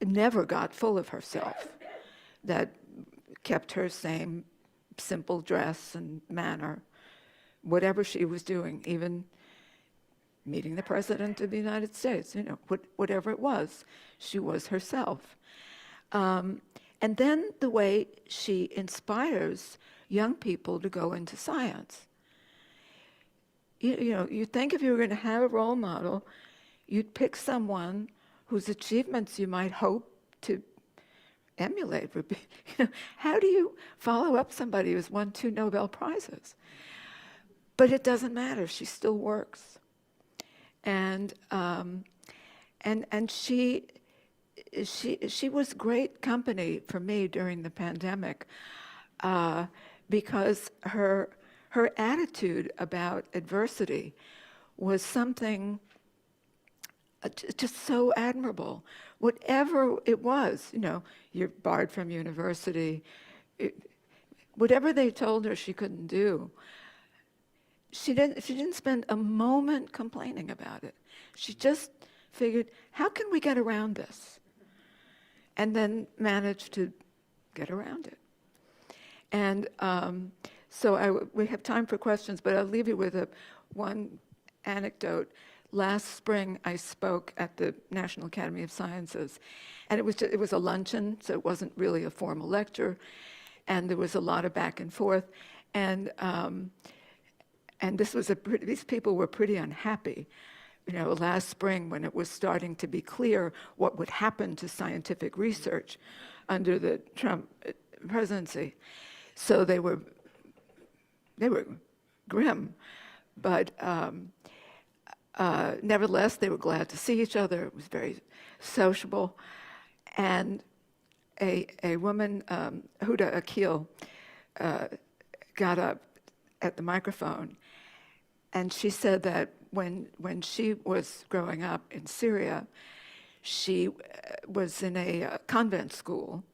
never got full of herself, that kept her same simple dress and manner, whatever she was doing, even meeting the President of the United States, you know, whatever it was, she was herself. And then the way she inspires young people to go into science. You know, you think if you were going to have a role model, you'd pick someone whose achievements you might hope to emulate. You know, how do you follow up somebody who's won 2 Nobel Prizes? But it doesn't matter. She still works, and she was great company for me during the pandemic, because her attitude about adversity was something just so admirable. Whatever it was, you know, you're barred from university, whatever they told her she couldn't do, she didn't spend a moment complaining about it. She just figured, how can we get around this? And then managed to get around it. And so we have time for questions, but I'll leave you with one anecdote. Last spring, I spoke at the National Academy of Sciences, and it was a luncheon, so it wasn't really a formal lecture, and there was a lot of back and forth, and these people were pretty unhappy. You know, last spring, when it was starting to be clear what would happen to scientific research under the Trump presidency, so they were grim, but nevertheless, they were glad to see each other. It was very sociable, and a woman, Huda Akil, got up at the microphone, and she said that when she was growing up in Syria, she was in a convent school,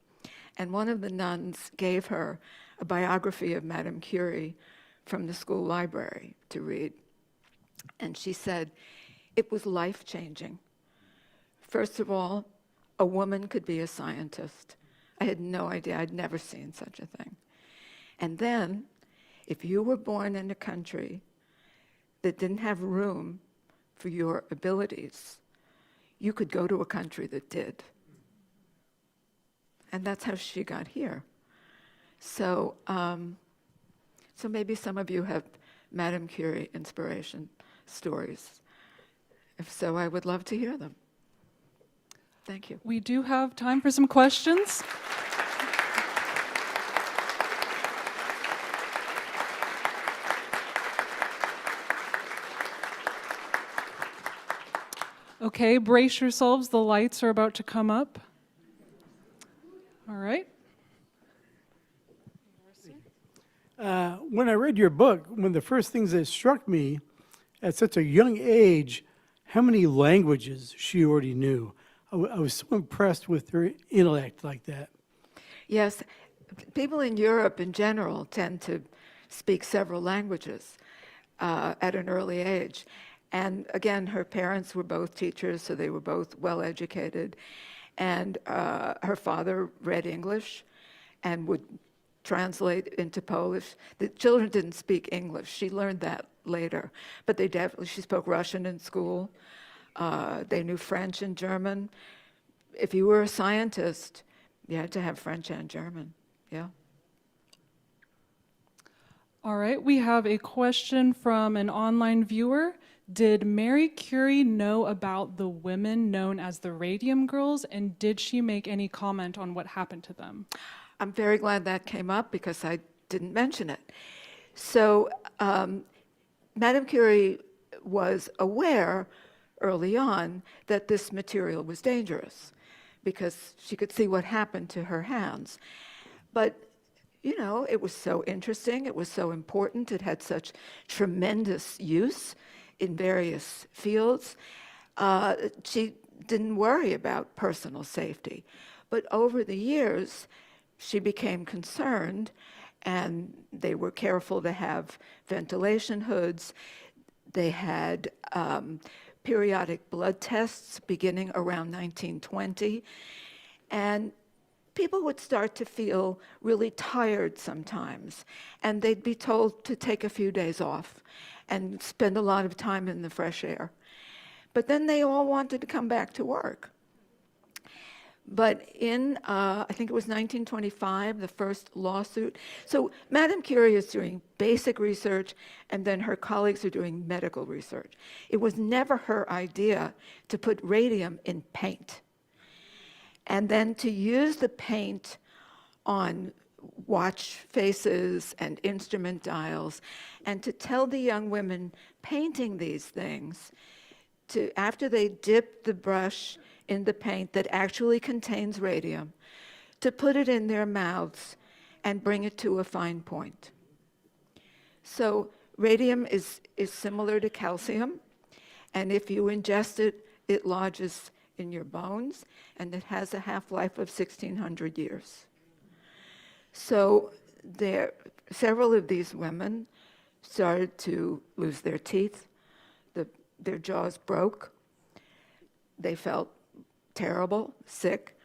and one of the nuns gave her a biography of Madame Curie from the school library to read. And she said, it was life-changing. First of all, a woman could be a scientist. I had no idea. I'd never seen such a thing. And then, if you were born in a country that didn't have room for your abilities, you could go to a country that did. And that's how she got here. So, so maybe some of you have Madame Curie inspiration stories. If so, I would love to hear them. Thank you. We do have time for some questions. Okay, brace yourselves. The lights are about to come up. All right. When I read your book, one of the first things that struck me at such a young age, how many languages she already knew. I was so impressed with her intellect like that. Yes, people in Europe in general tend to speak several languages at an early age. And again, her parents were both teachers, so they were both well educated. And her father read English and would translate into Polish. The children didn't speak English. She learned that later. But she spoke Russian in school. They knew French and German. If you were a scientist, you had to have French and German, yeah. All right, we have a question from an online viewer. Did Mary Curie know about the women known as the Radium Girls, and did she make any comment on what happened to them? I'm very glad that came up because I didn't mention it. So, Madame Curie was aware early on that this material was dangerous because she could see what happened to her hands. But, you know, it was so interesting, it was so important, it had such tremendous use in various fields. She didn't worry about personal safety. But over the years, she became concerned, and they were careful to have ventilation hoods. They had periodic blood tests beginning around 1920. And people would start to feel really tired sometimes, and they'd be told to take a few days off and spend a lot of time in the fresh air. But then they all wanted to come back to work. But in, I think it was 1925, the first lawsuit. So Madame Curie is doing basic research, and then her colleagues are doing medical research. It was never her idea to put radium in paint, and then to use the paint on watch faces and instrument dials, and to tell the young women painting these things to, after they dip the brush in the paint that actually contains radium, to put it in their mouths and bring it to a fine point. So radium is similar to calcium, and if you ingest it, it lodges in your bones, and it has a half-life of 1,600 years. So several of these women started to lose their teeth. Their jaws broke. They felt terrible, sick,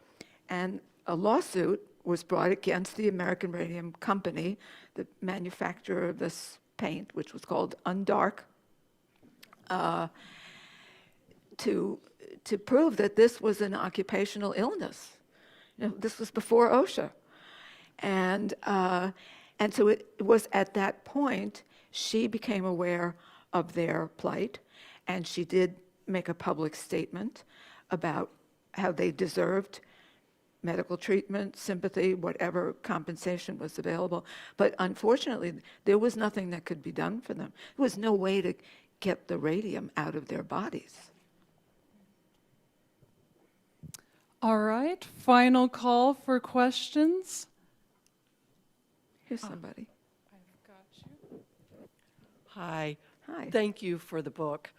and a lawsuit was brought against the American Radium Company, the manufacturer of this paint, which was called Undark, to prove that this was an occupational illness. You know, this was before OSHA. And so it was at that point she became aware of their plight, and she did make a public statement about how they deserved medical treatment, sympathy, whatever compensation was available. But unfortunately, there was nothing that could be done for them. There was no way to get the radium out of their bodies. All right, final call for questions. Here's somebody. I've got you. Hi. Hi. Thank you for the book.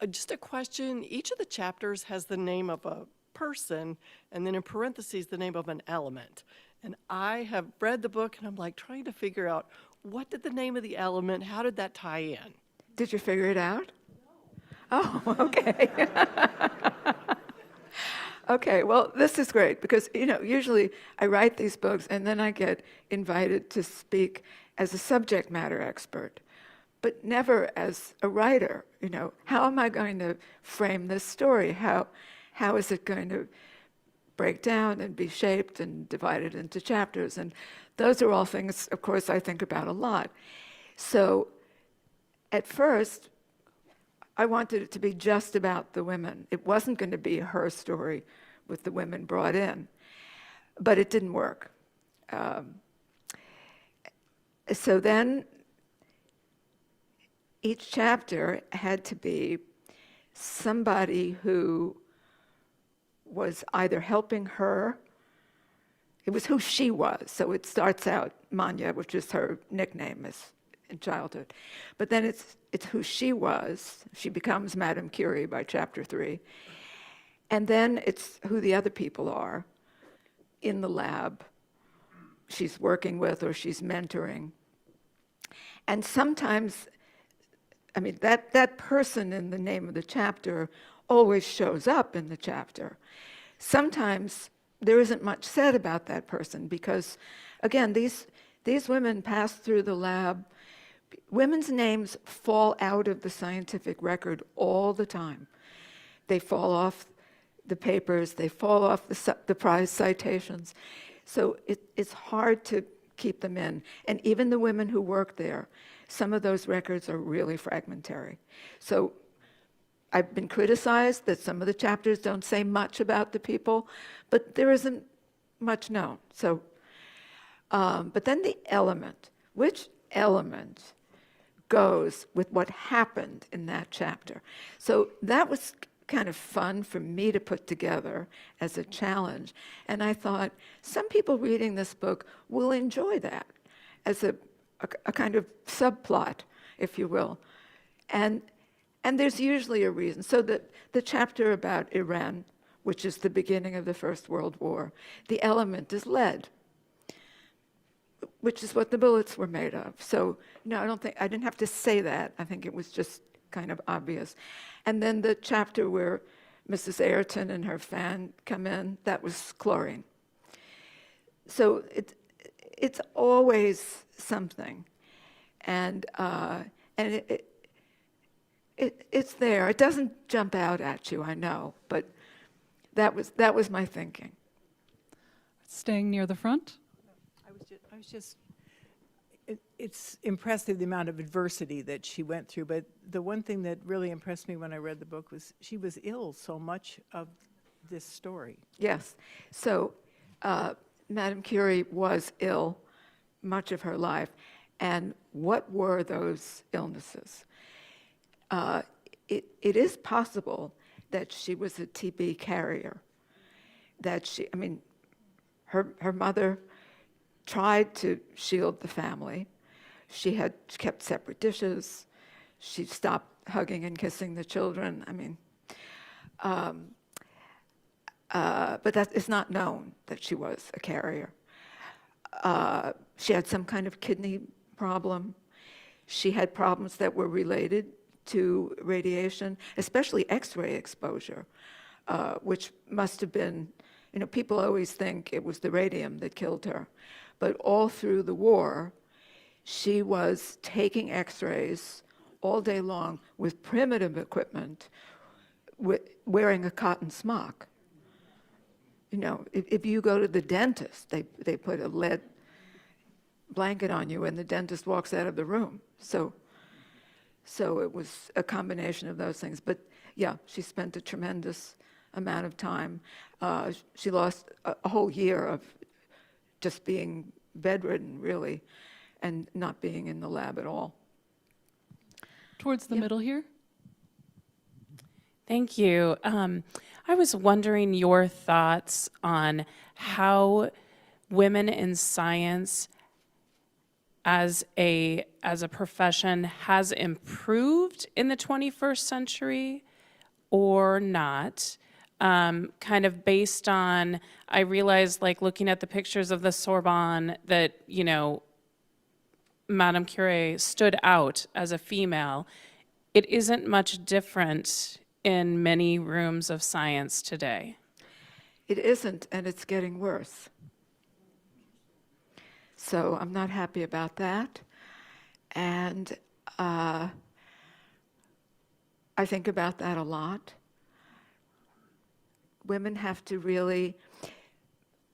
Just a question. Each of the chapters has the name of a person, and then in parentheses, the name of an element. And I have read the book, and I'm like trying to figure out, what did the name of the element, how did that tie in? Did you figure it out? No. Oh, okay. Okay, well, this is great because, you know, usually I write these books and then I get invited to speak as a subject matter expert, but never as a writer. You know, how am I going to frame this story? How is it going to break down and be shaped and divided into chapters? And those are all things, of course, I think about a lot. So at first, I wanted it to be just about the women. It wasn't going to be her story with the women brought in, but it didn't work. So then each chapter had to be somebody who was either helping her, it was who she was. So it starts out Manya, which is her nickname in childhood. But then it's who she was. She becomes Madame Curie by chapter 3. And then it's who the other people are in the lab she's working with or she's mentoring. And sometimes, I mean, that person in the name of the chapter always shows up in the chapter. Sometimes there isn't much said about that person because, again, these women pass through the lab. Women's names fall out of the scientific record all the time. They fall off the papers, they fall off the prize citations. So it's hard to keep them in. And even the women who work there, some of those records are really fragmentary. So I've been criticized that some of the chapters don't say much about the people, but there isn't much known. So, but then the element, which element goes with what happened in that chapter? So that was kind of fun for me to put together as a challenge. And I thought, some people reading this book will enjoy that as a kind of subplot, if you will. And there's usually a reason. So the chapter about Iran, which is the beginning of the First World War, the element is lead, which is what the bullets were made of. So, no, I didn't have to say that. I think it was just kind of obvious. And then the chapter where Mrs. Ayrton and her fan come in, that was chlorine. So it's always something. And it's there. It doesn't jump out at you, I know, but that was my thinking. Staying near the front. It's impressive the amount of adversity that she went through, but the one thing that really impressed me when I read the book was she was ill so much of this story. Yes. So Madame Curie was ill much of her life. And what were those illnesses? It is possible that she was a TB carrier. Her mother tried to shield the family. She had kept separate dishes. She stopped hugging and kissing the children. But that is not known that she was a carrier. She had some kind of kidney problem. She had problems that were related to radiation, especially X-ray exposure, which must have been, people always think it was the radium that killed her. But all through the war, she was taking X-rays all day long with primitive equipment, wearing a cotton smock. If you go to the dentist, they put a lead blanket on you and the dentist walks out of the room. So it was a combination of those things. But yeah, she spent a tremendous amount of time. She lost a whole year of just being bedridden, really, and not being in the lab at all. Towards the middle here. Thank you. I was wondering your thoughts on how women in science as a profession has improved in the 21st century or not. Kind of based on, I realized, like, looking at the pictures of the Sorbonne that, Madame Curie stood out as a female. It isn't much different in many rooms of science today. It isn't, and it's getting worse. So I'm not happy about that. And I think about that a lot. Women have to really,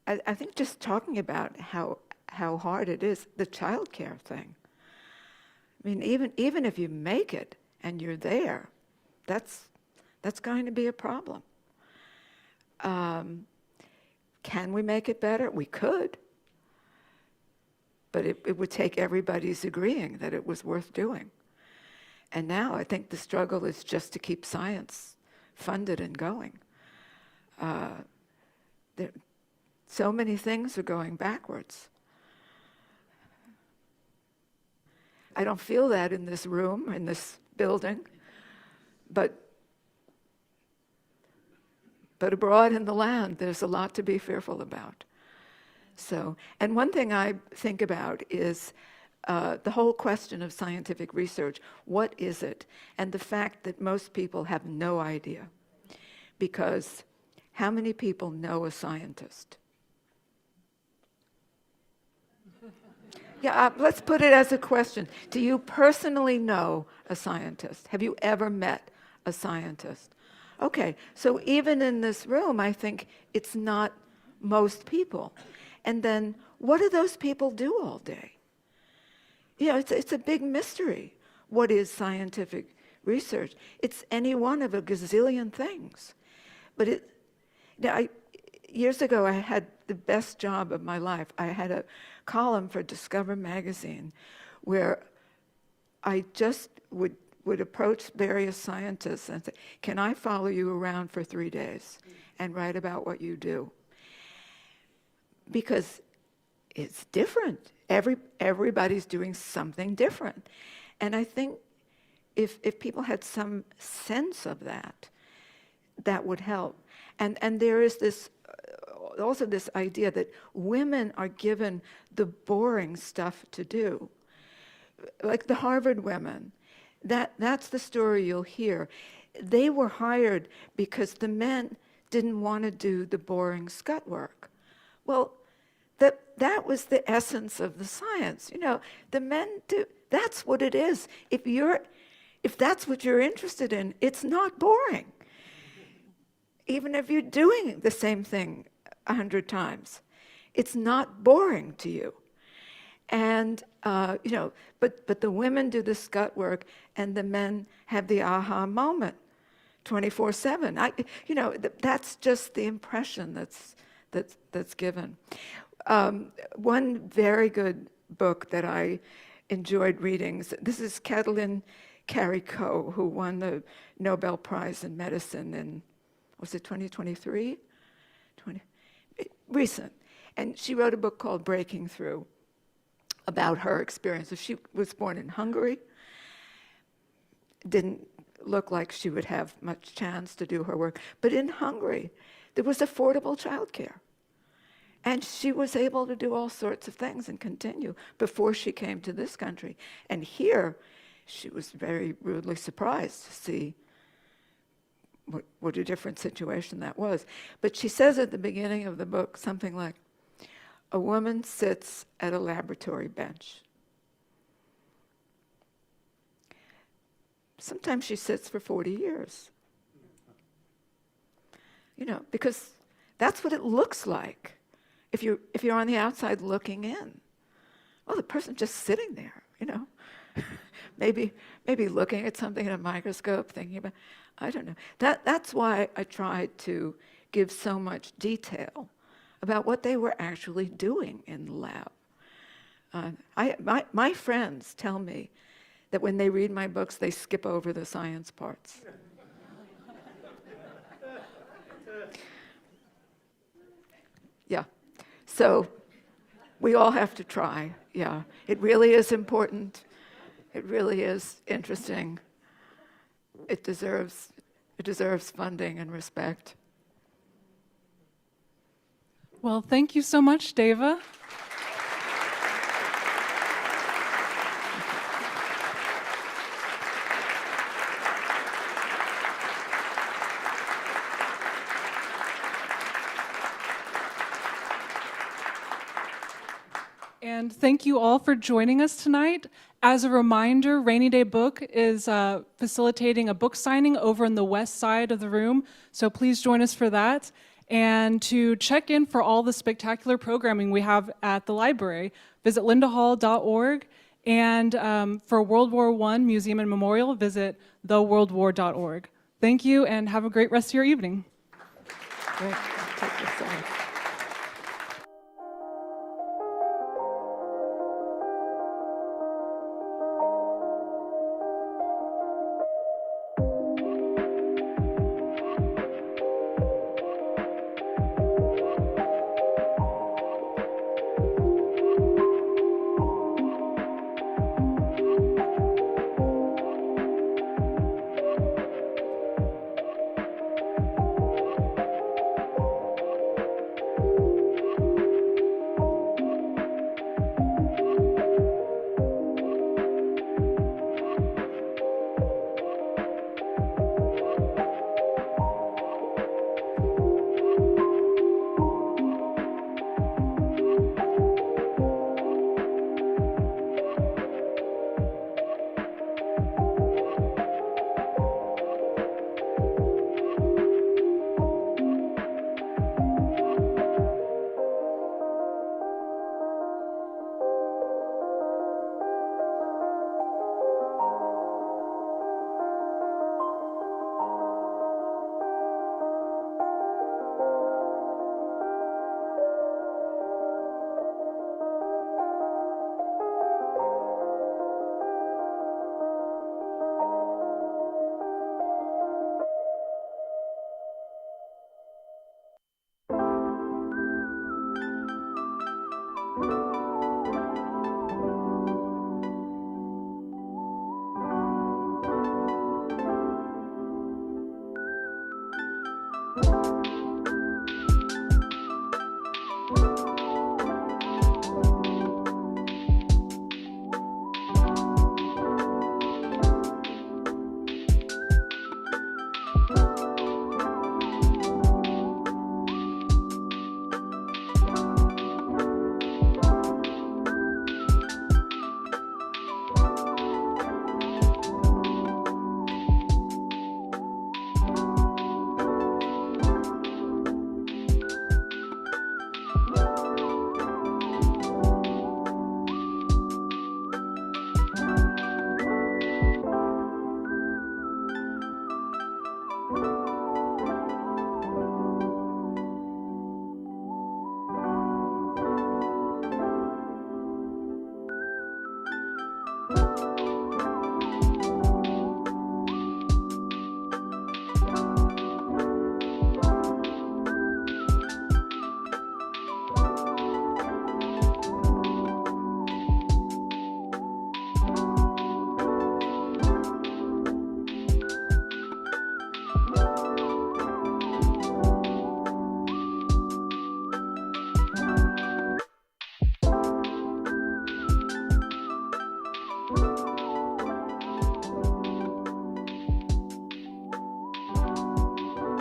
I think just talking about how hard it is, the childcare thing. Even if you make it and you're there, that's going to be a problem. Can we make it better? We could. But it would take everybody's agreeing that it was worth doing. And now I think the struggle is just to keep science funded and going. So many things are going backwards. I don't feel that in this room, in this building, but abroad in the land, there's a lot to be fearful about. So, and one thing I think about is the whole question of scientific research. What is it? And the fact that most people have no idea. Because how many people know a scientist? Yeah, let's put it as a question. Do you personally know a scientist? Have you ever met a scientist? Okay, so even in this room, I think it's not most people. And then what do those people do all day? You know, it's a big mystery. What is scientific research? It's any one of a gazillion things. But years ago, I had the best job of my life. I had a column for Discover magazine where I just would approach various scientists and say, can I follow you around for 3 days and write about what you do? Because it's different. Everybody's doing something different. And I think if people had some sense of that, that would help. And there is this also this idea that women are given the boring stuff to do. Like the Harvard women, that's the story you'll hear. They were hired because the men didn't want to do the boring scut work. Well, that was the essence of the science. You know, the men do, that's what it is. If that's what you're interested in, it's not boring. Even if you're doing the same thing 100 times, it's not boring to you. And, you know, but the women do the scut work and the men have the aha moment 24/7. You know, that's just the impression that's given. One very good book that I enjoyed reading, this is Katalin Karikó, who won the Nobel Prize in Medicine in, was it 2023? Recent. And she wrote a book called Breaking Through about her experiences. She was born in Hungary, didn't look like she would have much chance to do her work. But in Hungary, there was affordable childcare. And she was able to do all sorts of things and continue before she came to this country. And here, she was very rudely surprised to see what a different situation that was. But she says at the beginning of the book something like, a woman sits at a laboratory bench. Sometimes she sits for 40 years. You know, because that's what it looks like if you're on the outside looking in. Well, the person's just sitting there, you know. maybe looking at something in a microscope, thinking about, I don't know. That's why I tried to give so much detail about what they were actually doing in the lab. My friends tell me that when they read my books, they skip over the science parts. Yeah, so we all have to try, yeah. It really is important. It really is interesting. It deserves funding and respect. Well, thank you so much, Deva. And thank you all for joining us tonight. As a reminder, Rainy Day Book is facilitating a book signing over in the west side of the room, so please join us for that. And to check in for all the spectacular programming we have at the library, visit lindahall.org. And for World War I Museum and Memorial, visit theworldwar.org. Thank you, and have a great rest of your evening. Great. Take this off.